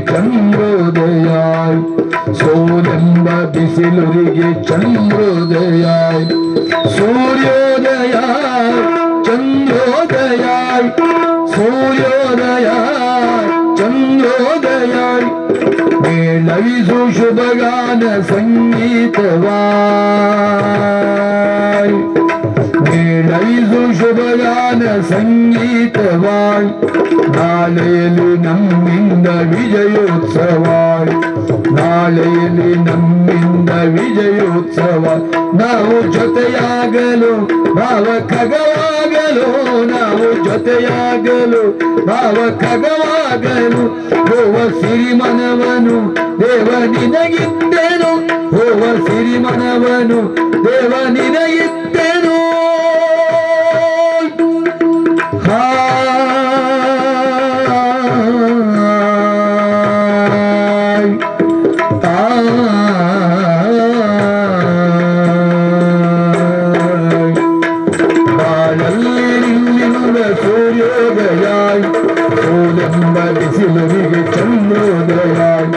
ಚಂದ್ರೋದಯಾಯ್ ಸೋಲೆಂಬ ಬಿಸಿಲುರಿಗೆ ಚಂದ್ರೋದಯಾಯ್ ಸೂರ್ಯೋದಯಾಯ್ ಚಂದ್ರೋದಯಾಯ್ ಸೂರ್ಯೋದಯಾಯ್ ಚಂದ್ರೋದಯಾಯ್ ಮೇಳವಿಸು ಶುಭಗಾನ ಸಂಗೀತವಾಯ್ ಮೇಳವಿಸು ಶುಭಗಾನ ಸಂಗೀತವಾಯ್ ನಾಳೆಯಲ್ಲಿ ನಮ್ಮಿಂದ ವಿಜಯೋತ್ಸವಾಯ್ ನಾಳೆಯಲ್ಲಿ ನಮ್ಮಿಂದ ವಿಜಯೋತ್ಸವ ನಾವು ಜೊತೆಯಾಗಲು ಭಾವ ಖಗವಾಗಲು ನಾವು ಜೊತೆಯಾಗಲು ಭಾವ ಖಗವಾಗಲು ಹೋವ ಸಿರಿಮನವನು ದೇವ ನಿನಗಿತ್ತೇನು ಹೋವ ಸಿರಿಮನವನು ದೇವ ನಿನಗಿತ್ತೇನು ಸೂರ್ಯೋದಯಾಯ್ ಸೋಲೆಂಬ ಬಿಸಿಲುವಿಗೆ ಚಂದ್ರೋದಯಾಯ್